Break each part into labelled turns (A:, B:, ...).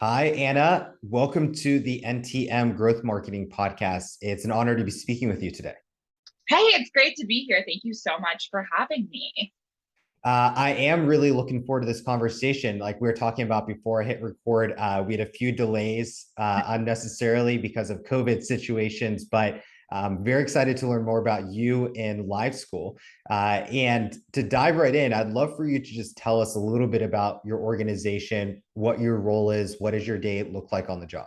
A: Hi, Anna. Welcome to the NTM Growth Marketing Podcast. It's an honor to be speaking with you today.
B: Hey, it's great to be here. Thank you so much for having me.
A: I am really looking forward to this conversation. Like we were talking about before I hit record, we had a few delays unnecessarily because of COVID situations, but I'm very excited to learn more about you in live school. And to dive right in, I'd love for you to just tell us a little bit about your organization, what your role is, what does your day look like on the job?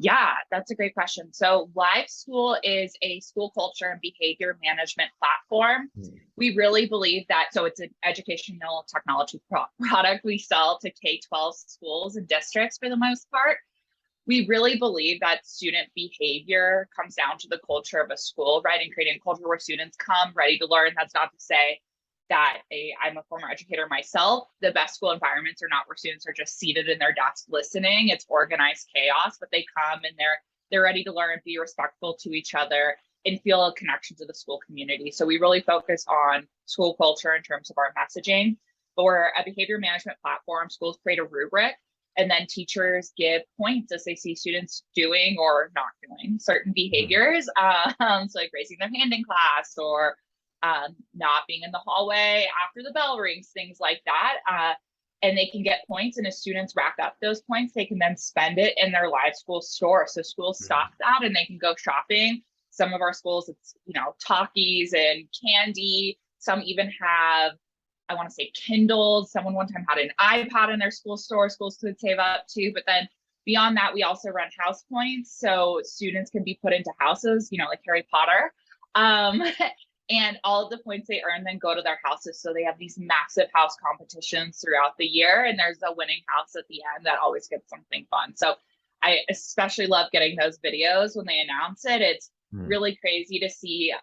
B: Yeah, that's a great question. So, Live School is a school culture and behavior management platform. We really believe that, so it's an educational technology product we sell to K-12 schools and districts for the most part. We really believe that student behavior comes down to the culture of a school, right? And creating a culture where students come ready to learn. That's not to say that I'm a former educator myself. The best school environments are not where students are just seated in their desk listening. It's organized chaos, but they come and they're ready to learn, be respectful to each other, and feel a connection to the school community. So we really focus on school culture in terms of our messaging. But we're a behavior management platform. Schools create a rubric, and then teachers give points as they see students doing or not doing certain behaviors. So like raising their hand in class or not being in the hallway after the bell rings, things like that. And they can get points. And as students rack up those points, they can then spend it in their live school store. So schools stock that and they can go shopping. Some of our schools, it's, Takis and candy. Some even have, I want to say, Kindles. Someone one time had an iPad in their school store. Schools could save up too. But then beyond that, we also run house points. So students can be put into houses, like Harry Potter. And all of the points they earn then go to their houses. So they have these massive house competitions throughout the year. And there's a winning house at the end that always gets something fun. So I especially love getting those videos when they announce it. It's really crazy to see,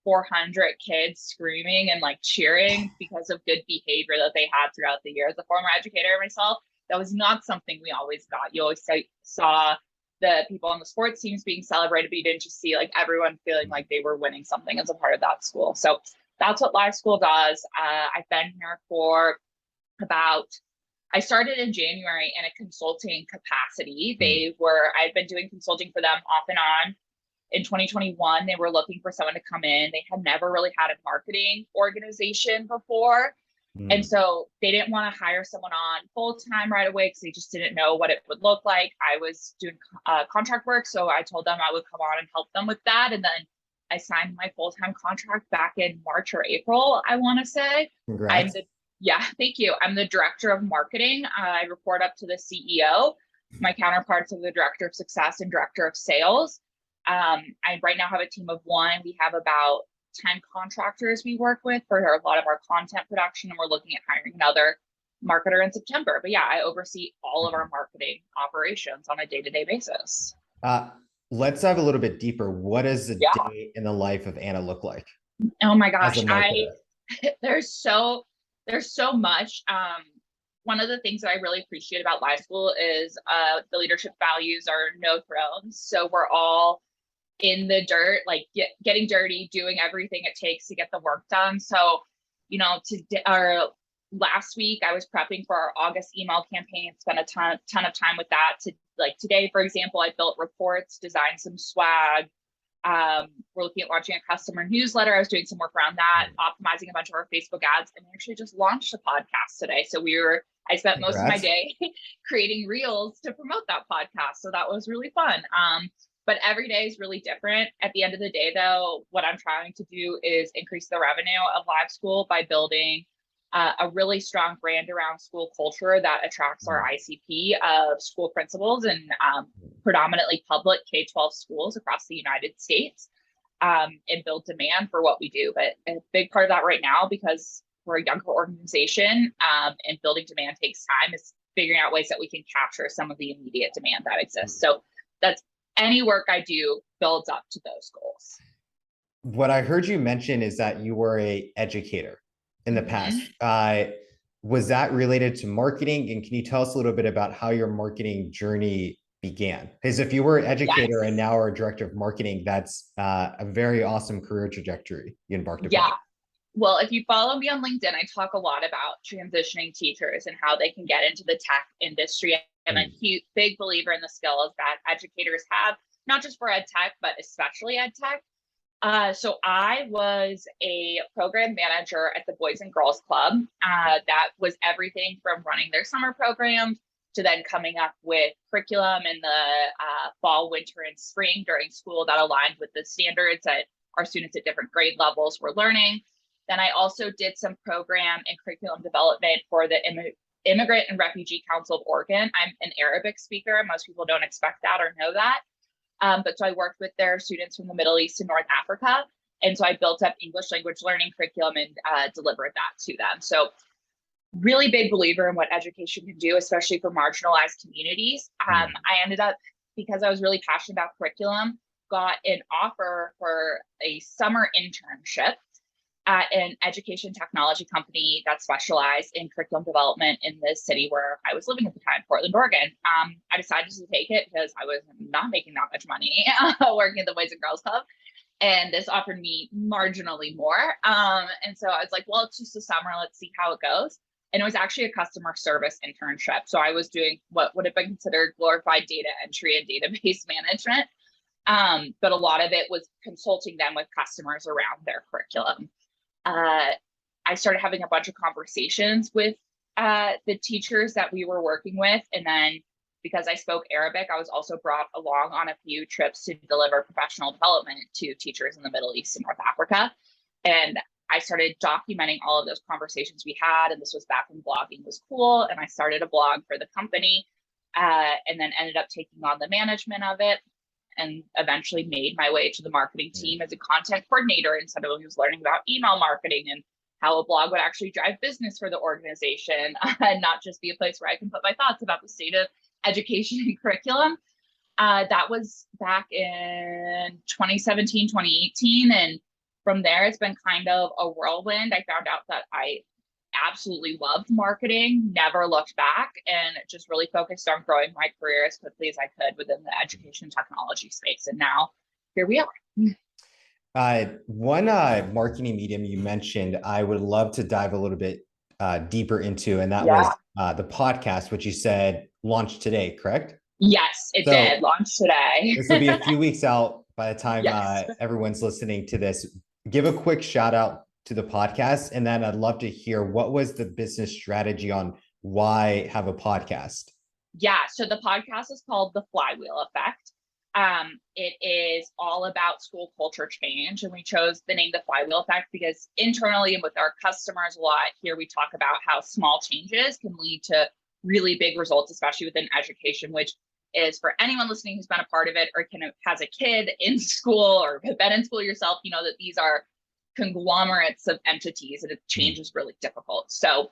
B: 400 kids screaming and like cheering because of good behavior that they had throughout the year. As a former educator myself, that was not something we always got. You always saw the people on the sports teams being celebrated, but you didn't just see like everyone feeling like they were winning something as a part of that school. So that's what Live School does. I've been here for I started in January in a consulting capacity. I'd been doing consulting for them off and on. In 2021, they were looking for someone to come in. They had never really had a marketing organization before. And so they didn't want to hire someone on full time right away because they just didn't know what it would look like. I was doing contract work, so I told them I would come on and help them with that. And then I signed my full time contract back in March or April, I want to say.
A: Congrats.
B: Thank you. I'm the director of marketing. I report up to the CEO. My counterparts are the director of success and director of sales. I right now have a team of one. We have about 10 contractors we work with for a lot of our content production, and we're looking at hiring another marketer in September. But yeah, I oversee all of our marketing operations on a day-to-day basis.
A: Let's dive a little bit deeper. What does a
B: Yeah.
A: day in the life of Anna look like
B: Oh my
A: as a
B: gosh.
A: marketer?
B: There's so much. One of the things that I really appreciate about Live School is the leadership values are no thrones. So we're all in the dirt, like getting dirty, doing everything it takes to get the work done. So, last week I was prepping for our August email campaign, spent a ton of time with that. Today, for example, I built reports, designed some swag. We're looking at launching a customer newsletter. I was doing some work around that, optimizing a bunch of our Facebook ads, and we actually just launched a podcast today. So I spent most of my day creating reels to promote that podcast. So that was really fun. But every day is really different. At the end of the day, though, what I'm trying to do is increase the revenue of Live School by building a really strong brand around school culture that attracts our ICP of school principals and predominantly public K-12 schools across the United States, and build demand for what we do. But a big part of that right now, because we're a younger organization and building demand takes time, is figuring out ways that we can capture some of the immediate demand that exists. So that's any work I do builds up to those goals.
A: What I heard you mention is that you were an educator in the past. Was that related to marketing? And can you tell us a little bit about how your marketing journey began? Because if you were an educator and now are a director of marketing, that's a very awesome career trajectory you embarked upon.
B: Yeah. Well, if you follow me on LinkedIn, I talk a lot about transitioning teachers and how they can get into the tech industry am a huge, big believer in the skills that educators have, not just for ed tech, but especially ed tech. So I was a program manager at the Boys and Girls Club. That was everything from running their summer programs to then coming up with curriculum in the fall, winter, and spring during school that aligned with the standards that our students at different grade levels were learning. Then I also did some program and curriculum development for the Immigrant and Refugee Council of Oregon. I'm an Arabic speaker. Most people don't expect that or know that. But so I worked with their students from the Middle East and North Africa. And so I built up English language learning curriculum and delivered that to them. So really big believer in what education can do, especially for marginalized communities. I ended up, because I was really passionate about curriculum, got an offer for a summer internship at an education technology company that specialized in curriculum development in the city where I was living at the time, Portland, Oregon. I decided to take it because I was not making that much money working at the Boys and Girls Club. And this offered me marginally more. And so I was like, well, it's just a summer. Let's see how it goes. And it was actually a customer service internship. So I was doing what would have been considered glorified data entry and database management. But a lot of it was consulting them with customers around their curriculum. I started having a bunch of conversations with the teachers that we were working with. And then because I spoke Arabic, I was also brought along on a few trips to deliver professional development to teachers in the Middle East and North Africa. And I started documenting all of those conversations we had. And this was back when blogging was cool. And I started a blog for the company and then ended up taking on the management of it, and eventually made my way to the marketing team as a content coordinator and someone who was learning about email marketing and how a blog would actually drive business for the organization and not just be a place where I can put my thoughts about the state of education and curriculum. That was back in 2017, 2018. And from there, it's been kind of a whirlwind. I found out that I absolutely loved marketing, never looked back, and just really focused on growing my career as quickly as I could within the education technology space. And now here we are.
A: One marketing medium you mentioned, I would love to dive a little bit deeper into, and that was the podcast, which you said launched today, correct?
B: Yes, it did launch today.
A: This will be a few weeks out by the time everyone's listening to this. Give a quick shout out to the podcast, and then I'd love to hear what was the business strategy on why have a podcast?
B: Yeah, so the podcast is called The Flywheel Effect. It is all about school culture change, and we chose the name The Flywheel Effect because internally and with our customers a lot here, we talk about how small changes can lead to really big results, especially within education, which is for anyone listening who's been a part of it or has a kid in school or have been in school yourself, you know that these are conglomerates of entities and change is really difficult. So,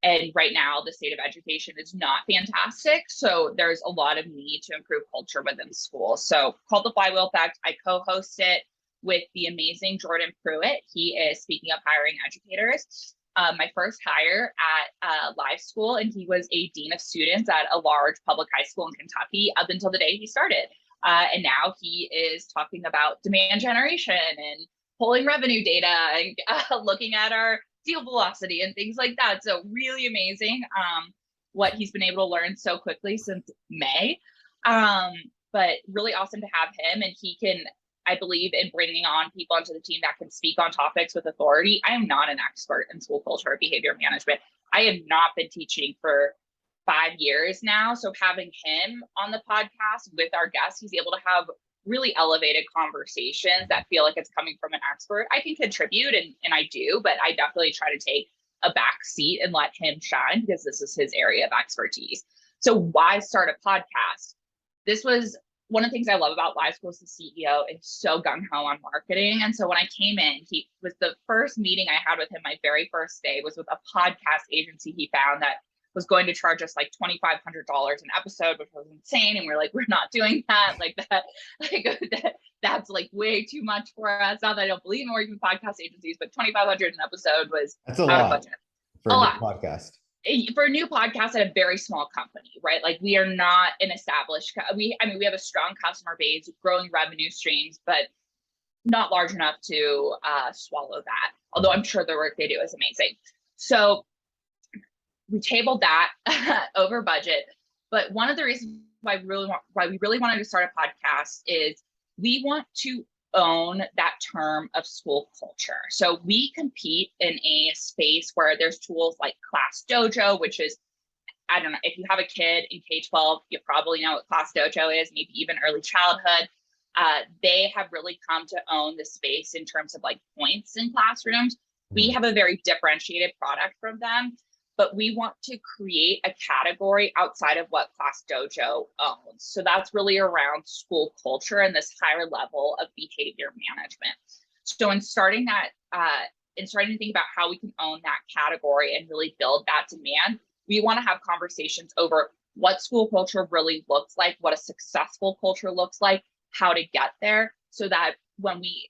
B: and right now the state of education is not fantastic. So there's a lot of need to improve culture within schools. So called The Flywheel Effect, I co-host it with the amazing Jordan Pruitt. He is, speaking of hiring educators, my first hire at Live School, and he was a dean of students at a large public high school in Kentucky up until the day he started. And now he is talking about demand generation and pulling revenue data and looking at our deal velocity and things like that. So really amazing what he's been able to learn so quickly since May. But really awesome to have him. And he can, I believe in bringing on people onto the team that can speak on topics with authority. I am not an expert in school culture or behavior management. I have not been teaching for 5 years now. So having him on the podcast with our guests, he's able to have really elevated conversations that feel like it's coming from an expert. I can contribute and I do, but I definitely try to take a back seat and let him shine because this is his area of expertise. So why start a podcast? This was one of the things I love about Live School is the CEO is so gung-ho on marketing. And so when I came in, he was the first meeting I had with him, my very first day was with a podcast agency he found that was going to charge us like $2,500 an episode, which was insane. And we're like, we're not doing that. That's like way too much for us. Not that I don't believe in working with podcast agencies, but $2,500 an episode was
A: that's a lot for a new podcast.
B: For a new podcast at a very small company, right? Like we are not an established, we have a strong customer base, growing revenue streams, but not large enough to swallow that. Although I'm sure the work they do is amazing. So we tabled that over budget. But one of the reasons why we really wanted to start a podcast is we want to own that term of school culture. So we compete in a space where there's tools like Class Dojo, which is, I don't know, if you have a kid in K-12, you probably know what Class Dojo is, maybe even early childhood. They have really come to own the space in terms of like points in classrooms. We have a very differentiated product from them, but we want to create a category outside of what Class Dojo owns. So that's really around school culture and this higher level of behavior management. So in starting that, in starting to think about how we can own that category and really build that demand, we want to have conversations over what school culture really looks like, what a successful culture looks like, how to get there, so that when we,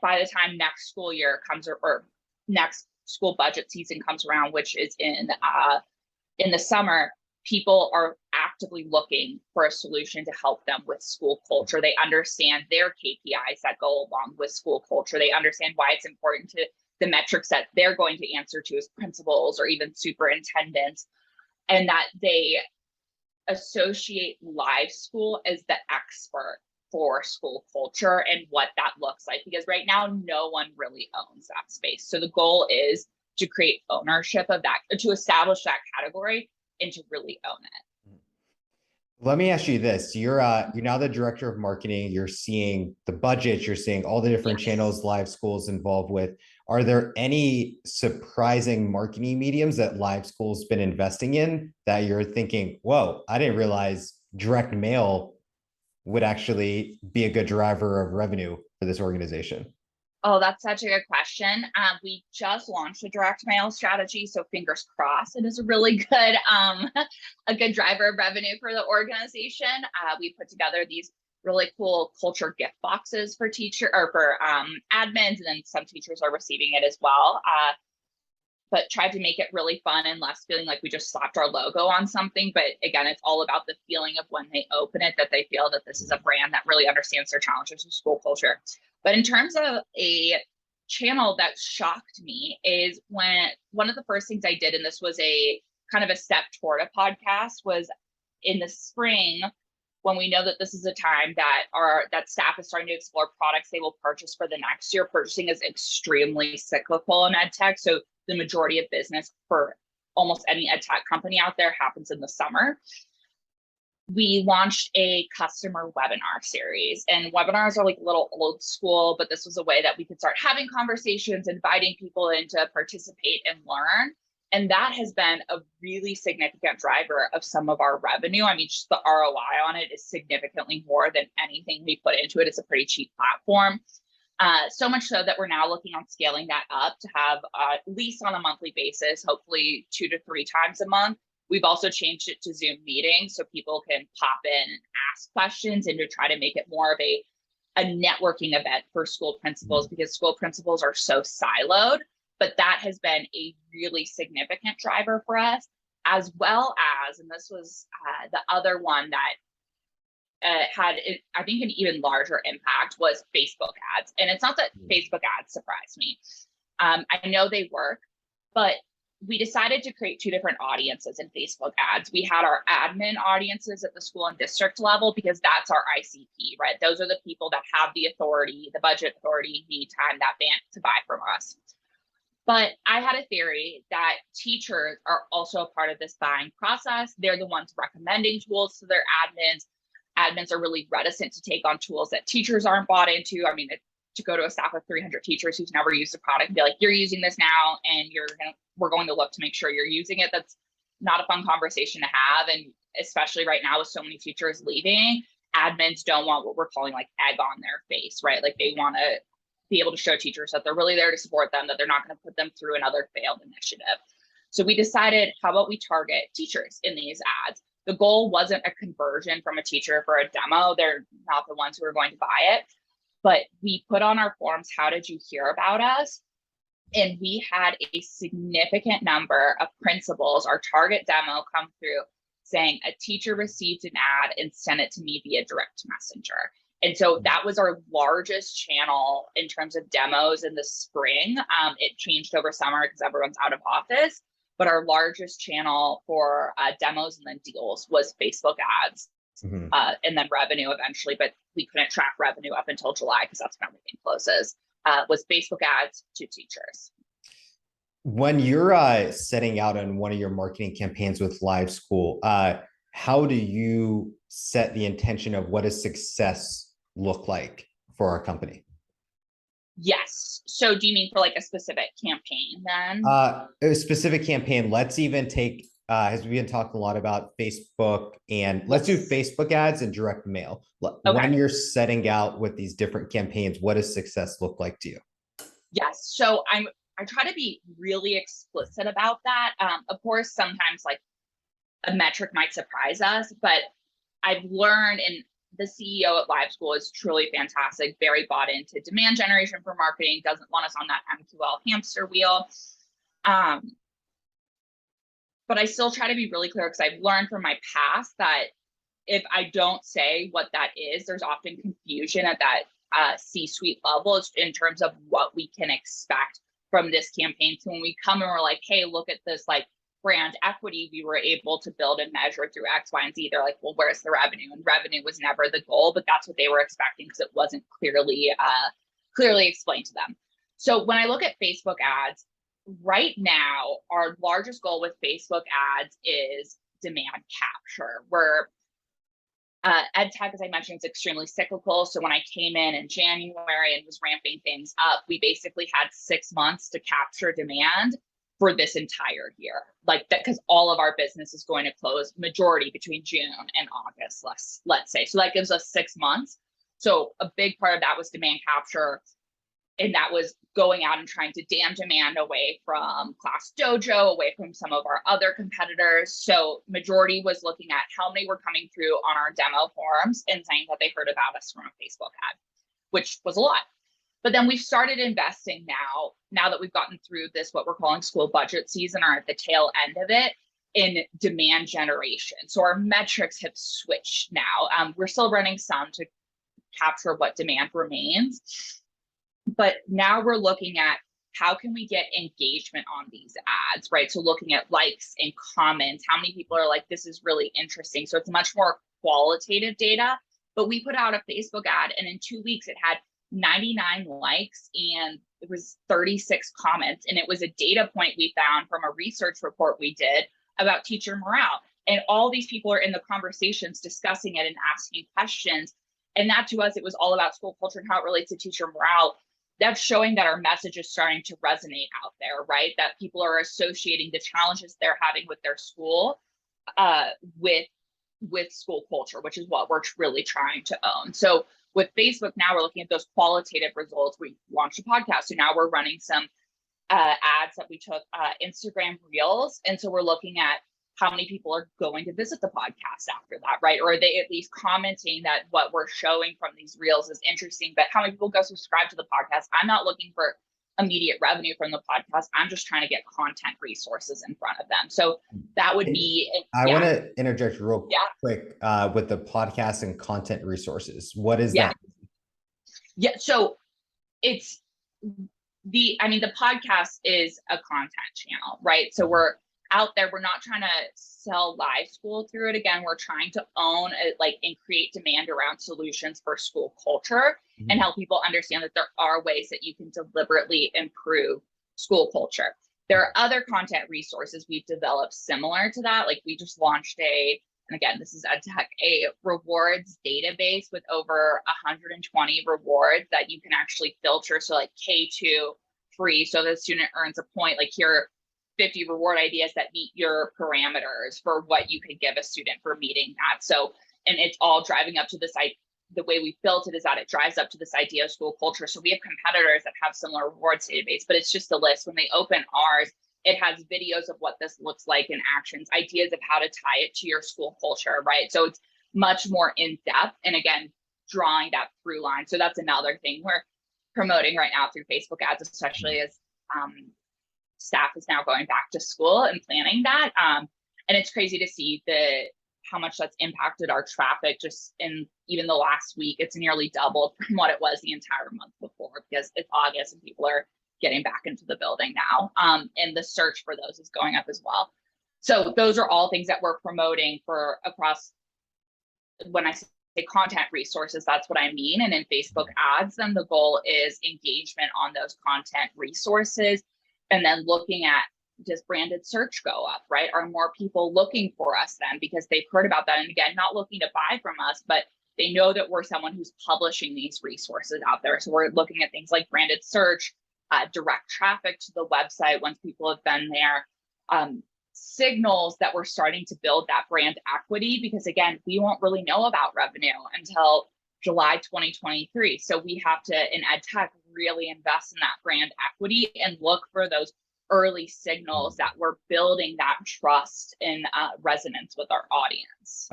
B: by the time next school year comes, or next school budget season comes around, which is in the summer, people are actively looking for a solution to help them with school culture. They understand their KPIs that go along with school culture. They understand why it's important to the metrics that they're going to answer to as principals or even superintendents, and that they associate live school as the expert for school culture and what that looks like, because right now no one really owns that space. So the goal is to create ownership of that, to establish that category and to really own it.
A: Let me ask you this. You're now the director of marketing. You're seeing the budget, you're seeing all the different channels live schools involved with. Are there any surprising marketing mediums that live schools been investing in that you're thinking, whoa, I didn't realize direct mail would actually be a good driver of revenue for this organization?
B: Oh, that's such a good question. We just launched a direct mail strategy, so fingers crossed it is a really good a good driver of revenue for the organization. We put together these really cool culture gift boxes for admins, and then some teachers are receiving it as well. But tried to make it really fun and less feeling like we just slapped our logo on something. But again, it's all about the feeling of when they open it, that they feel that this is a brand that really understands their challenges with school culture. But in terms of a channel that shocked me is when one of the first things I did, and this was a kind of a step toward a podcast, was in the spring, when we know that this is a time that staff is starting to explore products they will purchase for the next year. Purchasing is extremely cyclical in edtech. So the majority of business for almost any edtech company out there happens in the summer. We launched a customer webinar series, and webinars are like a little old school, but this was a way that we could start having conversations, inviting people in to participate and learn. And that has been a really significant driver of some of our revenue. I mean, just the ROI on it is significantly more than anything we put into it. It's a pretty cheap platform. So much so that we're now looking on scaling that up to have at least on a monthly basis, hopefully 2 to 3 times a month. We've also changed it to Zoom meetings so people can pop in and ask questions, and to try to make it more of a networking event for school principals, because school principals are so siloed. But that has been a really significant driver for us, as well as, and this was the other one that had, I think, an even larger impact, was Facebook ads. And it's not that Facebook ads surprised me. I know they work, but we decided to create 2 different audiences in Facebook ads. We had our admin audiences at the school and district level, because that's our ICP, right? Those are the people that have the authority, the budget authority, the time, that band to buy from us. But I had a theory that teachers are also a part of this buying process. They're the ones recommending tools to their admins. Admins are really reticent to take on tools that teachers aren't bought into. I mean, to go to a staff of 300 teachers who's never used a product and be like, you're using this now, and we're going to look to make sure you're using it. That's not a fun conversation to have. And especially right now with so many teachers leaving, admins don't want what we're calling like egg on their face, right? Like they want to be able to show teachers that they're really there to support them, that they're not going to put them through another failed initiative. So we decided, how about we target teachers in these ads? The goal wasn't a conversion from a teacher for a demo. They're not the ones who are going to buy it. But we put on our forms, how did you hear about us? And we had a significant number of principals, our target demo, come through saying a teacher received an ad and sent it to me via direct messenger. And so that was our largest channel in terms of demos in the spring. It changed over summer because everyone's out of office. but our largest channel for demos and then deals was Facebook ads, and then revenue eventually, but we couldn't track revenue up until July because that's when everything closes, was Facebook ads to teachers.
A: When you're setting out on one of your marketing campaigns with Live School, how do you set the intention of what does success look like for our company?
B: Yes. So do you mean for like a specific campaign then?
A: A specific campaign. Let's even take, as we've been talking a lot about Facebook, and let's do Facebook ads and direct mail. When you're setting out with these different campaigns, what does success look like to you?
B: Yes. So I try to be really explicit about that. Of course, sometimes like a metric might surprise us, but I've learned, and the CEO at Live School is truly fantastic, very bought into demand generation for marketing, doesn't want us on that MQL hamster wheel. But I still try to be really clear because I've learned from my past that if I don't say what that is, there's often confusion at that C-suite level in terms of what we can expect from this campaign. So when we come and we're like, hey, look at this like brand equity we were able to build and measure through X, Y, and Z, they're like, well, where's the revenue? And revenue was never the goal, but that's what they were expecting because it wasn't clearly explained to them. So when I look at Facebook ads, right now, our largest goal with Facebook ads is demand capture. Where edtech, as I mentioned, is extremely cyclical. So when I came in January and was ramping things up, we basically had 6 months to capture demand for this entire year, like that, because all of our business is going to close majority between June and August, let's say. So that gives us 6 months. So a big part of that was demand capture. And that was going out and trying to dam demand away from Class Dojo, away from some of our other competitors. So majority was looking at how many were coming through on our demo forums and saying that they heard about us from a Facebook ad, which was a lot. But then we've started investing now that we've gotten through this, what we're calling school budget season, or at the tail end of it, in demand generation. So our metrics have switched now. We're still running some to capture what demand remains. But now we're looking at how can we get engagement on these ads, right? So looking at likes and comments, how many people are like, this is really interesting. So it's much more qualitative data. But we put out a Facebook ad, and in 2 weeks, it had 99 likes and it was 36 comments. And it was a data point we found from a research report we did about teacher morale. And all these people are in the conversations discussing it and asking questions. And that to us, it was all about school culture and how it relates to teacher morale. That's showing that our message is starting to resonate out there, right? That people are associating the challenges they're having with their school with school culture, which is what we're really trying to own. So with Facebook, now we're looking at those qualitative results. We launched a podcast, so now we're running some ads that we took Instagram Reels. And so we're looking at how many people are going to visit the podcast after that, right? Or are they at least commenting that what we're showing from these Reels is interesting, but how many people go subscribe to the podcast? I'm not looking for immediate revenue from the podcast. I'm just trying to get content resources in front of them. So that would be.
A: I want to interject real quick with the podcast and content resources. What is that?
B: Yeah. So it's the podcast is a content channel, right? So we're out there. We're not trying to sell Live School through it. Again, we're trying to own it, like, and create demand around solutions for school culture and help people understand that there are ways that you can deliberately improve school culture. There are other content resources we've developed similar to that. Like we just launched and again, this is edtech, a rewards database with over 120 rewards that you can actually filter. So like K2 free. So the student earns a point, like here 50 reward ideas that meet your parameters for what you could give a student for meeting that. So, and it's all driving up to this, the way we built it is that it drives up to this idea of school culture. So we have competitors that have similar rewards database, but it's just a list. When they open ours, it has videos of what this looks like in actions, ideas of how to tie it to your school culture, right? So it's much more in depth. And again, drawing that through line. So that's another thing we're promoting right now through Facebook ads, especially as staff is now going back to school and planning that. And it's crazy to see how much that's impacted our traffic just in even the last week. It's nearly doubled from what it was the entire month before because it's August and people are getting back into the building now. And the search for those is going up as well. So those are all things that we're promoting for across, when I say content resources, that's what I mean. And in Facebook ads, then the goal is engagement on those content resources. And then looking at, does branded search go up, right? Are more people looking for us then because they've heard about that? And again, not looking to buy from us, but they know that we're someone who's publishing these resources out there. So we're looking at things like branded search, direct traffic to the website once people have been there, signals that we're starting to build that brand equity, because again, we won't really know about revenue until July 2023. So we have to, in edtech, really invest in that brand equity and look for those early signals that we're building that trust and resonance with our audience.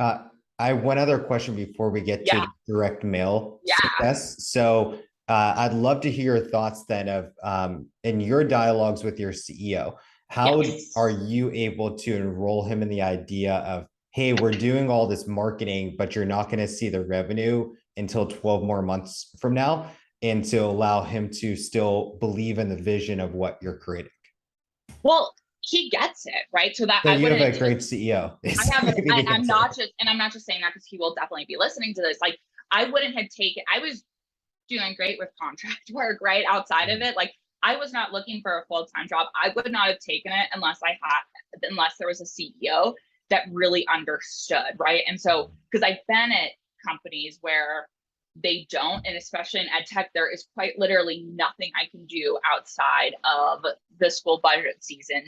A: I have one other question before we get to direct mail success. So I'd love to hear your thoughts then of in your dialogues with your CEO. How are you able to enroll him in the idea of, hey, we're doing all this marketing, but you're not going to see the revenue until 12 more months from now, and to allow him to still believe in the vision of what you're creating?
B: Well, he gets it, right? So that
A: you have a great CEO.
B: I'm not just saying that because he will definitely be listening to this. Like, I wouldn't have taken, I was doing great with contract work, right? Outside of it, like, I was not looking for a full-time job. I would not have taken it unless there was a CEO that really understood, right? And so, because I've been at companies where they don't, and especially in edtech, there is quite literally nothing I can do outside of the school budget season.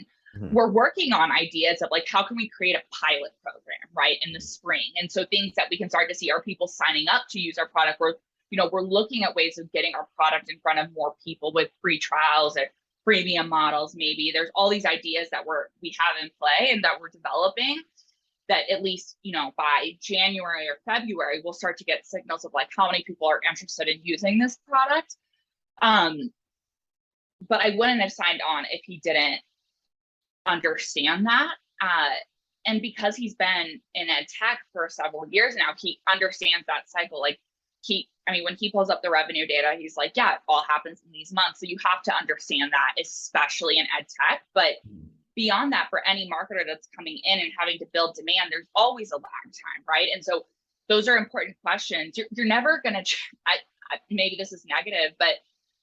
B: We're working on ideas of like, how can we create a pilot program, right, in the spring? And so things that we can start to see, are people signing up to use our product? We're looking at ways of getting our product in front of more people with free trials or freemium models. Maybe there's all these ideas that we have in play and that we're developing, that at least, by January or February, we'll start to get signals of like how many people are interested in using this product. But I wouldn't have signed on if he didn't understand that. And because he's been in ed tech for several years now, he understands that cycle. Like, when he pulls up the revenue data, he's like, yeah, it all happens in these months. So you have to understand that, especially in ed tech. But beyond that, for any marketer that's coming in and having to build demand, there's always a lag time, right? And so those are important questions. You're never going to, maybe this is negative, but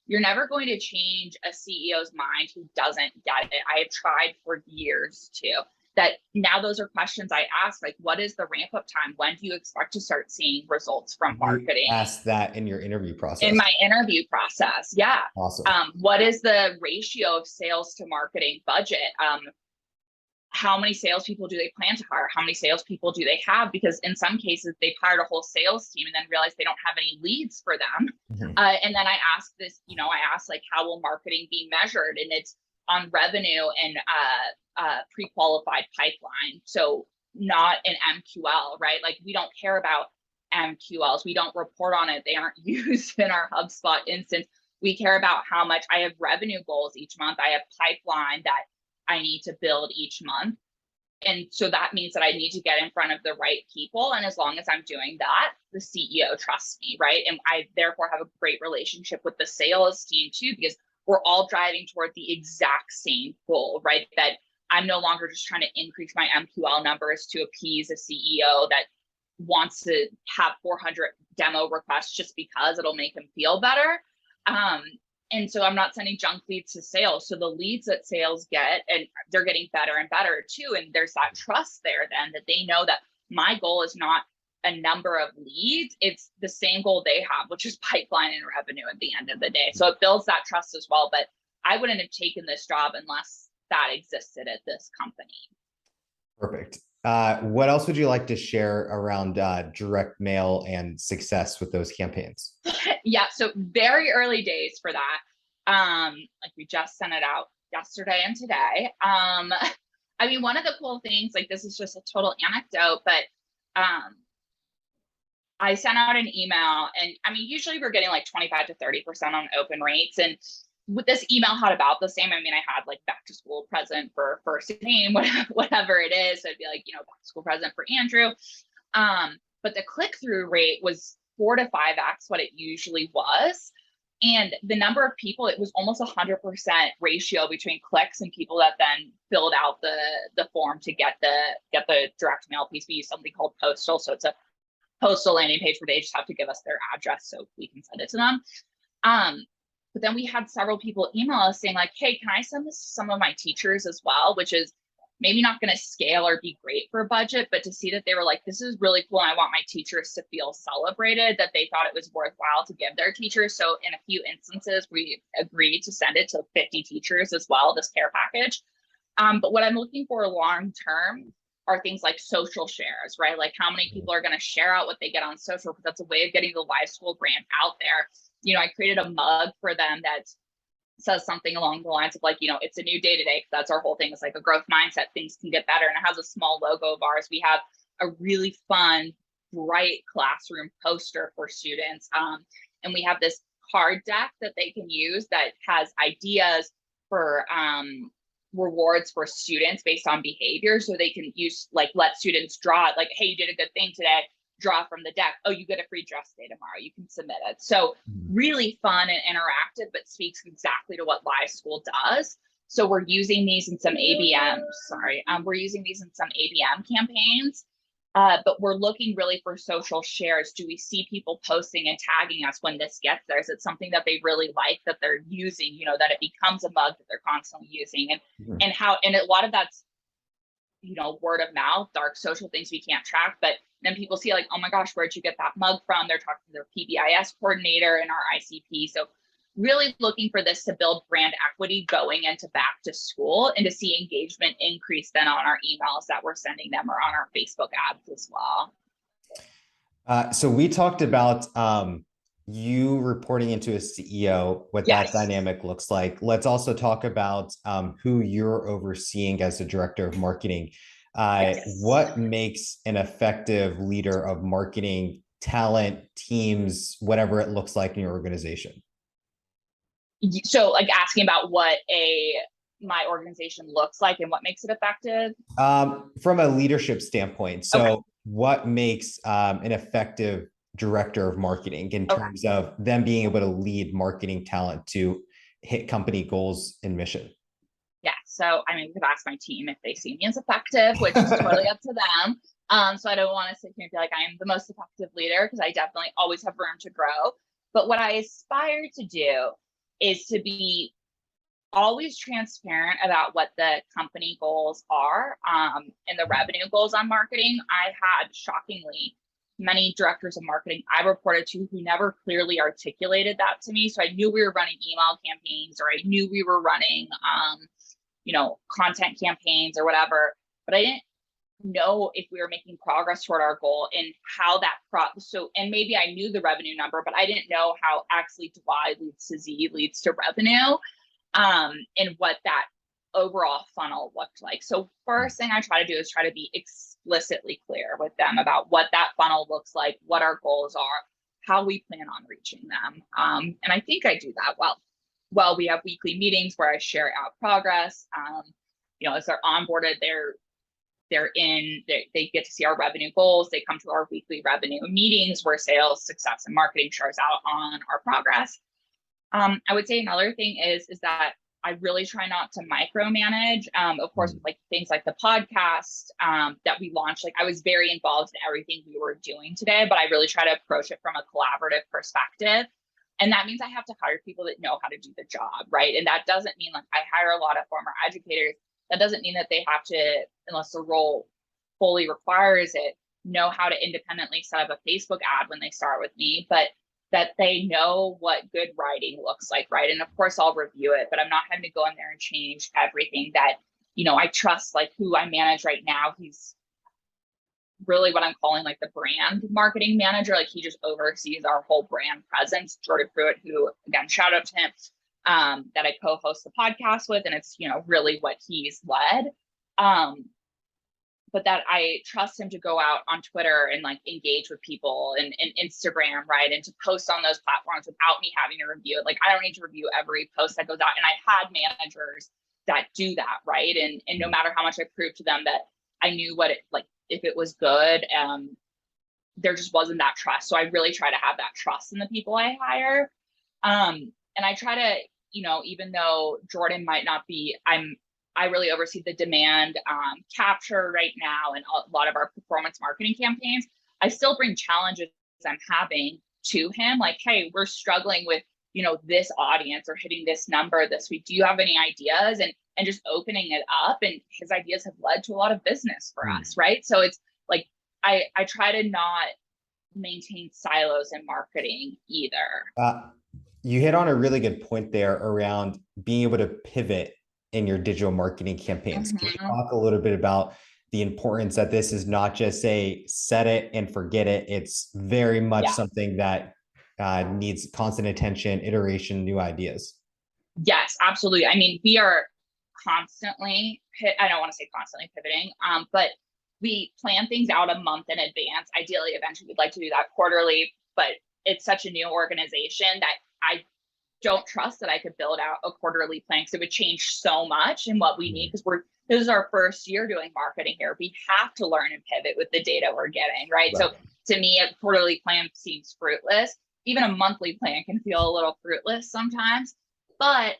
B: you're never going to change a CEO's mind who doesn't get it. I have tried for years too. That now those are questions I ask, like, what is the ramp up time? When do you expect to start seeing results from marketing?
A: Ask that in your interview process.
B: In my interview process, yeah.
A: Awesome.
B: What is the ratio of sales to marketing budget? How many salespeople do they plan to hire? How many salespeople do they have? Because in some cases, they've hired a whole sales team and then realized they don't have any leads for them. And then I asked this, I asked, like, how will marketing be measured? And it's on revenue and pre-qualified pipeline. So not an MQL, right? Like, we don't care about MQLs. We don't report on it. They aren't used in our HubSpot instance. We care about how much I have revenue goals each month. I have pipeline that I need to build each month. And so that means that I need to get in front of the right people. And as long as I'm doing that, the CEO trusts me, right? And I therefore have a great relationship with the sales team too, because we're all driving toward the exact same goal, right? That I'm no longer just trying to increase my MQL numbers to appease a CEO that wants to have 400 demo requests just because it'll make him feel better. And so I'm not sending junk leads to sales. So the leads that sales get, and they're getting better and better too. And there's that trust there then, that they know that my goal is not a number of leads. It's the same goal they have, which is pipeline and revenue at the end of the day. So it builds that trust as well. But I wouldn't have taken this job unless that existed at this company.
A: Perfect. What else would you like to share around direct mail and success with those campaigns?
B: Yeah, so very early days for that. Like, we just sent it out yesterday and today. One of the cool things, like, this is just a total anecdote, but I sent out an email, and usually we're getting like 25 to 30% on open rates. And with this email had about the same. I had like back to school present for first name, whatever it is. So it'd be like, back to school present for Andrew. But the click-through rate was 4 to 5x what it usually was. And the number of people, it was almost 100% ratio between clicks and people that then filled out the form to get the direct mail piece. We use something called Postal. So it's a postal landing page where they just have to give us their address so we can send it to them. But then we had several people email us saying like, hey, can I send this to some of my teachers as well? Which is maybe not going to scale or be great for budget, but to see that they were like, this is really cool. And I want my teachers to feel celebrated, that they thought it was worthwhile to give their teachers. So in a few instances, we agreed to send it to 50 teachers as well, this care package. But what I'm looking for long-term are things like social shares, right? Like how many people are going to share out what they get on social, because that's a way of getting the live school brand out there. You know, I created a mug for them that says something along the lines of like, you know, it's a new day today, because that's our whole thing. It's like a growth mindset, things can get better. And it has a small logo of ours. We have a really fun, bright classroom poster for students. And we have this card deck that they can use that has ideas for rewards for students based on behavior. So they can use, like, let students draw it, like, hey, you did a good thing today, draw from the deck. Oh, you get a free dress day tomorrow. You can submit it. So really fun and interactive, but speaks exactly to what live school does. So we're using these in some ABM, we're using these in some ABM campaigns, but we're looking really for social shares. Do we see people posting and tagging us when this gets there? Is it something that they really like that they're using, you know, that it becomes a mug that they're constantly using? And a lot of that's, you know, word of mouth, dark social things we can't track, but then people see like, oh my gosh, where'd you get that mug from? They're talking to their PBIS coordinator and our ICP. So really looking for this to build brand equity going into back to school, and to see engagement increase then on our emails that we're sending them or on our Facebook ads as well.
A: So we talked about you reporting into a CEO, what that dynamic looks like. Let's also talk about who you're overseeing as the director of marketing. What makes an effective leader of marketing, talent, teams, whatever it looks like in your organization?
B: So like asking about what my organization looks like and what makes it effective?
A: From a leadership standpoint. So what makes an effective director of marketing in terms of them being able to lead marketing talent to hit company goals and mission?
B: Yeah, so I mean, you could ask my team if they see me as effective, which is totally up to them. So I don't want to sit here and be like, I am the most effective leader, because I definitely always have room to grow. But what I aspire to do is to be always transparent about what the company goals are, and the revenue goals on marketing. I had shockingly many directors of marketing I reported to who never clearly articulated that to me. So I knew we were running email campaigns, or I knew we were running, you know, content campaigns or whatever, but I didn't know if we were making progress toward our goal and how that and maybe I knew the revenue number, but I didn't know how X leads to Y leads to Z leads to revenue, and what that overall funnel looked like. So first thing I try to do is try to be explicitly clear with them about what that funnel looks like, what our goals are, how we plan on reaching them. And I think I do that well. Well, we have weekly meetings where I share out progress. You know, as they're onboarded, they get to see our revenue goals. They come to our weekly revenue meetings where sales, success, and marketing shares out on our progress. I would say another thing is that I really try not to micromanage. Of course, like things like the podcast that we launched, like I was very involved in everything we were doing today, but I really try to approach it from a collaborative perspective. And that means I have to hire people that know how to do the job, right? And that doesn't mean like I hire a lot of former educators. That doesn't mean that they have to, unless the role fully requires it, know how to independently set up a Facebook ad when they start with me, but that they know what good writing looks like, right? And of course I'll review it, but I'm not having to go in there and change everything. That, you know, I trust like who I manage right now. He's really what I'm calling like the brand marketing manager. Like he just oversees our whole brand presence. Jordan Pruitt, who again, shout out to him, that I co-host the podcast with, and it's, you know, really what he's led. But that I trust him to go out on Twitter and like engage with people and Instagram, right? And to post on those platforms without me having to review it. Like I don't need to review every post that goes out. And I had managers that do that, right? And no matter how much I proved to them that I knew what it, like, if it was good, there just wasn't that trust. So I really try to have that trust in the people I hire. And I try to, even though Jordan might not be, I really oversee the demand capture right now and a lot of our performance marketing campaigns. I still bring challenges I'm having to him, like, hey, we're struggling with, this audience or hitting this number this week. Do you have any ideas? And just opening it up, and his ideas have led to a lot of business for us, right? So it's like I try to not maintain silos in marketing either.
A: You hit on a really good point there around being able to pivot in your digital marketing campaigns. Can you talk a little bit about the importance that this is not just a set it and forget it? It's very much something that needs constant attention, iteration, new ideas.
B: Yes, absolutely. I mean, we are constantly, I don't want to say constantly pivoting, but we plan things out a month in advance. Ideally, eventually we'd like to do that quarterly, but it's such a new organization that I don't trust that I could build out a quarterly plan, because it would change so much in what we need, because this is our first year doing marketing here. We have to learn and pivot with the data we're getting, right? So to me, a quarterly plan seems fruitless. Even a monthly plan can feel a little fruitless sometimes, but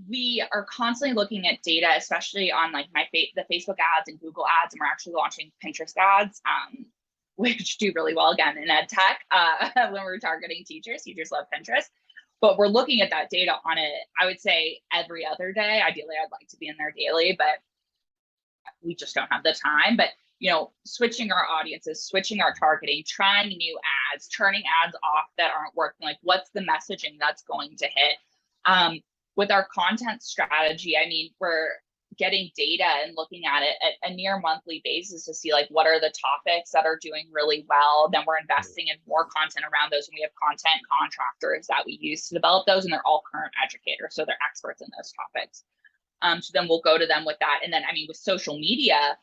B: we are constantly looking at data, especially on like the Facebook ads and Google ads, and we're actually launching Pinterest ads, which do really well again in ed tech when we're targeting teachers. Teachers love Pinterest, but we're looking at that data on it, I would say, every other day. Ideally, I'd like to be in there daily, but we just don't have the time. But switching our audiences, switching our targeting, trying new ads, turning ads off that aren't working. Like, what's the messaging that's going to hit? With our content strategy, I mean, we're getting data and looking at it at a near monthly basis to see like what are the topics that are doing really well. Then we're investing in more content around those, and we have content contractors that we use to develop those, and they're all current educators, so they're experts in those topics. So then we'll go to them with that. And then, I mean, with social media,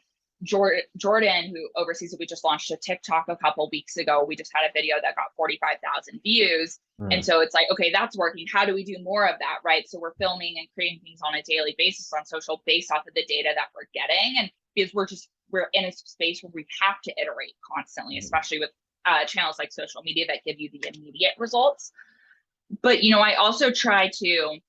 B: Jordan, who oversees it, we just launched a TikTok a couple weeks ago. We just had a video that got 45,000 views. And so it's like, okay, that's working. How do we do more of that, right? So we're filming and creating things on a daily basis on social based off of the data that we're getting. And because we're in a space where we have to iterate constantly, especially with channels like social media that give you the immediate results. But, I also try to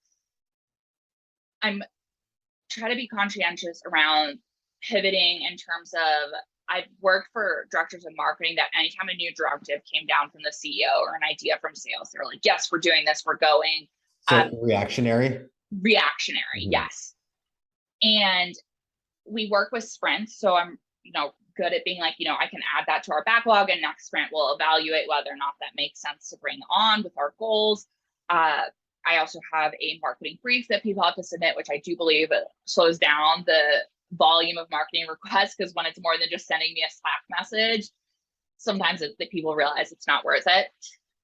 B: be conscientious around pivoting in terms of, I've worked for directors of marketing that anytime a new directive came down from the CEO or an idea from sales, they're like, yes, we're doing this, we're going.
A: So reactionary?
B: Reactionary, yes. And we work with sprints. So I'm, good at being like, I can add that to our backlog, and next sprint we'll evaluate whether or not that makes sense to bring on with our goals. I also have a marketing brief that people have to submit, which I do believe slows down the volume of marketing requests, because when it's more than just sending me a Slack message, sometimes the people realize it's not worth it.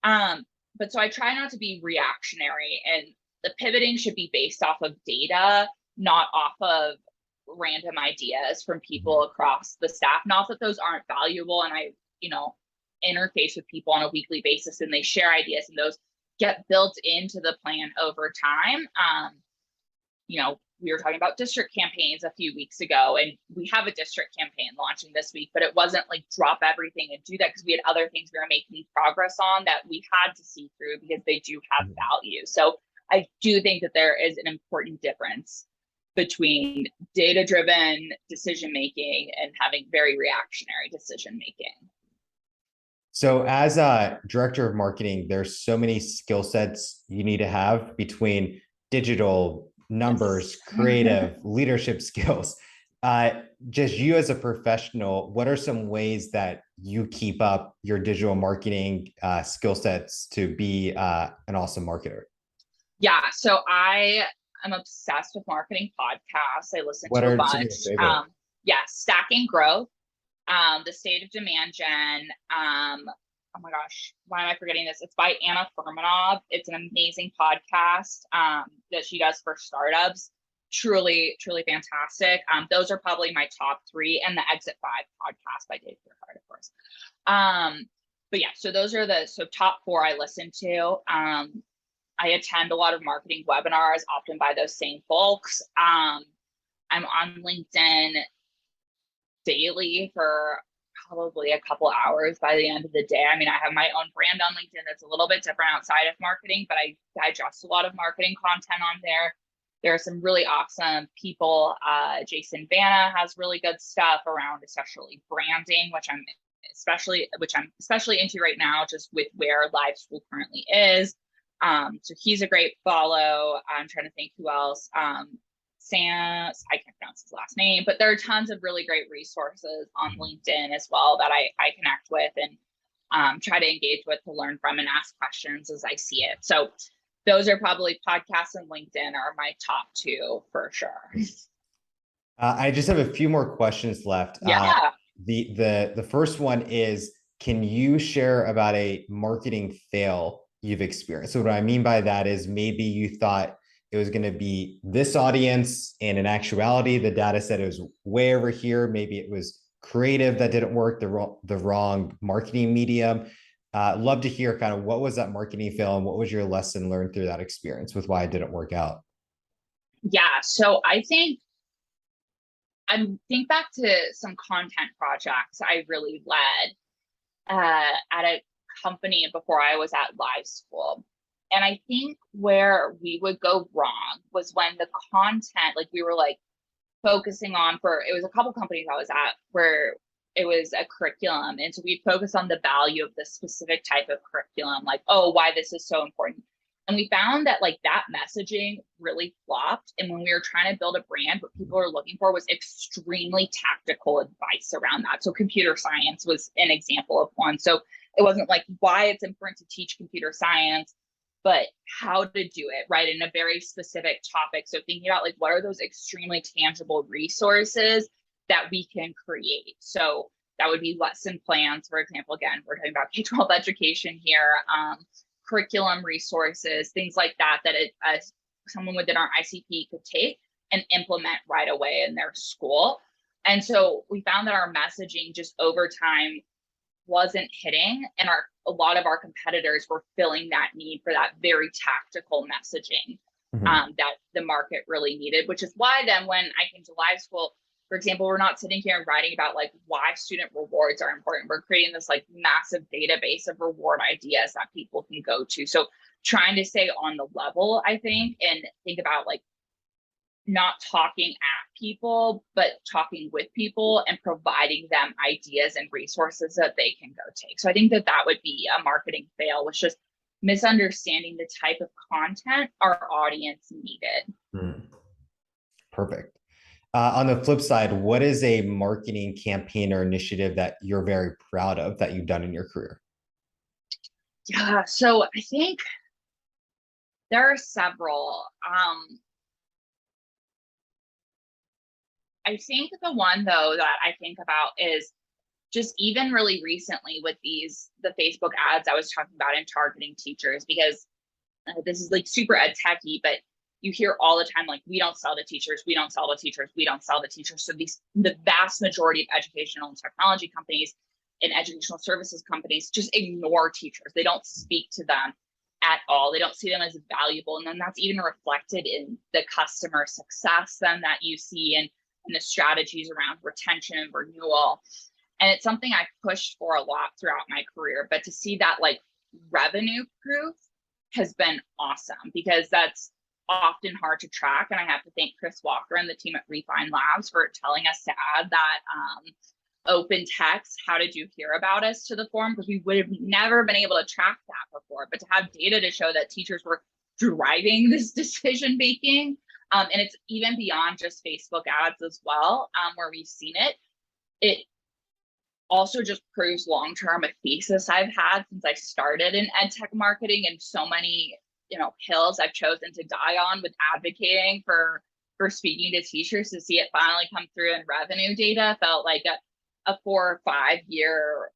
B: But so I try not to be reactionary, and the pivoting should be based off of data, not off of random ideas from people across the staff. Not that those aren't valuable, and I, interface with people on a weekly basis, and they share ideas, and those get built into the plan over time. We were talking about district campaigns a few weeks ago, and we have a district campaign launching this week, but it wasn't like drop everything and do that, because we had other things we were making progress on that we had to see through because they do have value. So I do think that there is an important difference between data-driven decision-making and having very reactionary decision-making.
A: So as a director of marketing, there's so many skill sets you need to have between digital, numbers, creative, leadership skills. Just you as a professional, what are some ways that you keep up your digital marketing skill sets to be an awesome marketer?
B: Yeah, so I am obsessed with marketing podcasts. I listen to a bunch. Stacking Growth, The State of Demand Gen. Oh my gosh, why am I forgetting this? It's by Anna Furmanov. It's an amazing podcast that she does for startups. Truly, truly fantastic. Those are probably my top three, and the Exit 5 podcast by Dave Gerhardt, of course. But yeah, so those are the top four I listen to. I attend a lot of marketing webinars, often by those same folks. I'm on LinkedIn daily for probably a couple hours by the end of the day. I mean, I have my own brand on LinkedIn that's a little bit different outside of marketing, but I digest a lot of marketing content on there. There are some really awesome people. Jason Vanna has really good stuff around especially branding, which I'm especially into right now, just with where live school currently is. So he's a great follow. I'm trying to think who else. Sam, I can't pronounce his last name, but there are tons of really great resources on LinkedIn as well that I connect with and try to engage with, to learn from and ask questions as I see it. So those are probably podcasts and LinkedIn are my top two for sure.
A: I just have a few more questions left.
B: Yeah.
A: The first one is, can you share about a marketing fail you've experienced? So what I mean by that is maybe you thought it was going to be this audience, and in actuality, the data said it was way over here. Maybe it was creative that didn't work, the wrong marketing medium. Love to hear kind of what was that marketing fail and what was your lesson learned through that experience with why it didn't work out?
B: Yeah. So I think back to some content projects I really led at a company before I was at live school. And I think where we would go wrong was when the content, like we were like focusing on it was a couple companies I was at where it was a curriculum. And so we'd focus on the value of the specific type of curriculum, like, oh, why this is so important. And we found that like that messaging really flopped. And when we were trying to build a brand, what people were looking for was extremely tactical advice around that. So computer science was an example of one. So it wasn't like why it's important to teach computer science, but how to do it, right, in a very specific topic. So thinking about like, what are those extremely tangible resources that we can create? So that would be lesson plans, for example. Again, we're talking about K-12 education here, curriculum resources, things like that, that someone within our ICP could take and implement right away in their school. And so we found that our messaging just over time wasn't hitting, and a lot of our competitors were filling that need for that very tactical messaging that the market really needed, which is why then when I came to live school, for example, we're not sitting here and writing about like why student rewards are important. We're creating this like massive database of reward ideas that people can go to. So trying to stay on the level, I think, and think about like not talking at people, but talking with people and providing them ideas and resources that they can go take. So I think that would be a marketing fail, was just misunderstanding the type of content our audience needed.
A: Perfect. On the flip side, what is a marketing campaign or initiative that you're very proud of that you've done in your career?
B: Yeah, so I think there are several. I think the one though that I think about is just even really recently with the Facebook ads I was talking about in targeting teachers, because this is like super ed techy, but you hear all the time, like, we don't sell to teachers, we don't sell to teachers, we don't sell to teachers. So the vast majority of educational and technology companies and educational services companies just ignore teachers. They don't speak to them at all. They don't see them as valuable. And then that's even reflected in the customer success then that you see and the strategies around retention and renewal. And it's something I've pushed for a lot throughout my career, but to see that like revenue proof has been awesome, because that's often hard to track. And I have to thank Chris Walker and the team at Refine Labs for telling us to add that open text, how did you hear about us, to the form, because we would have never been able to track that before. But to have data to show that teachers were driving this decision making, and it's even beyond just Facebook ads as well, where we've seen it. It also just proves long-term a thesis I've had since I started in ed tech marketing, and so many, hills I've chosen to die on with advocating for speaking to teachers. To see it finally come through in revenue data felt like a 4 or 5 year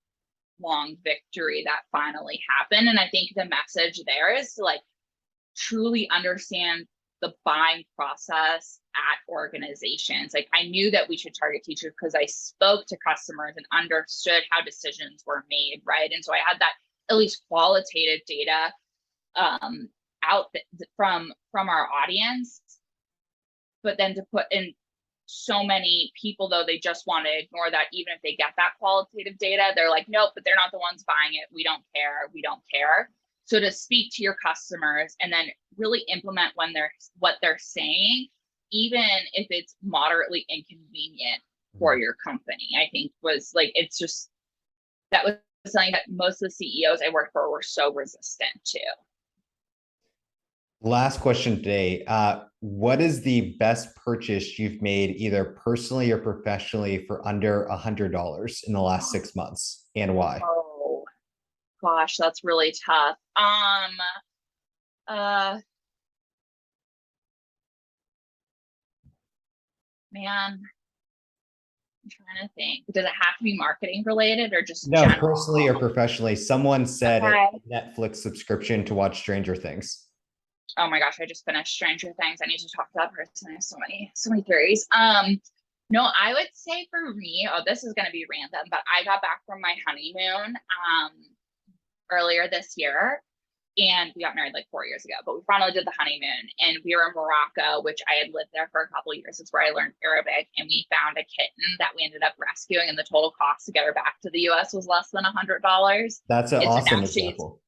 B: long victory that finally happened. And I think the message there is to like truly understand the buying process at organizations. Like, I knew that we should target teachers because I spoke to customers and understood how decisions were made, right? And so I had that at least qualitative data out from our audience, but then to put in so many people, though, they just want to ignore that. Even if they get that qualitative data, they're like, nope, but they're not the ones buying it. We don't care. We don't care. So to speak to your customers and then really implement what they're saying, even if it's moderately inconvenient for your company, I think was like, it's just, that was something that most of the CEOs I worked for were so resistant to.
A: Last question today. What is the best purchase you've made either personally or professionally for under $100 in the last 6 months, and why?
B: Oh gosh, that's really tough. Man, I'm trying to think. Does it have to be marketing related or just
A: No,
B: general?
A: personally or professionally. Someone said
B: Okay.
A: a Netflix subscription to watch Stranger Things.
B: Oh my gosh, I just finished Stranger Things. I need to talk to that person. I have so many theories. No, I would say for me, oh, this is gonna be random, but I got back from my honeymoon earlier this year, and we got married like 4 years ago, but we finally did the honeymoon, and we were in Morocco, which I had lived there for a couple of years. It's where I learned Arabic, and we found a kitten that we ended up rescuing, and the total cost to get her back to the US was less than $100.
A: That's an
B: And so
A: awesome
B: now she's
A: example.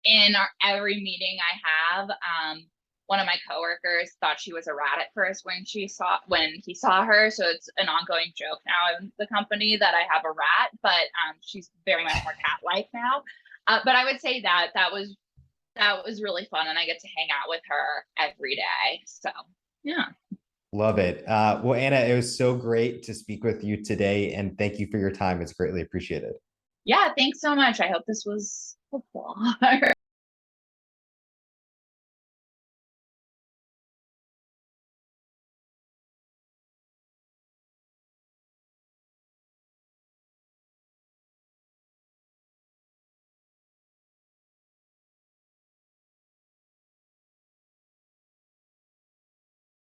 B: in every meeting I have. One of my coworkers thought she was a rat at first when he saw her. So it's an ongoing joke now in the company that I have a rat, but she's very much more cat-like now. But I would say that was really fun, and I get to hang out with her every day. So yeah.
A: Love it. Well, Anna, it was so great to speak with you today, and thank you for your time. It's greatly appreciated.
B: Yeah, thanks so much. I hope this was helpful.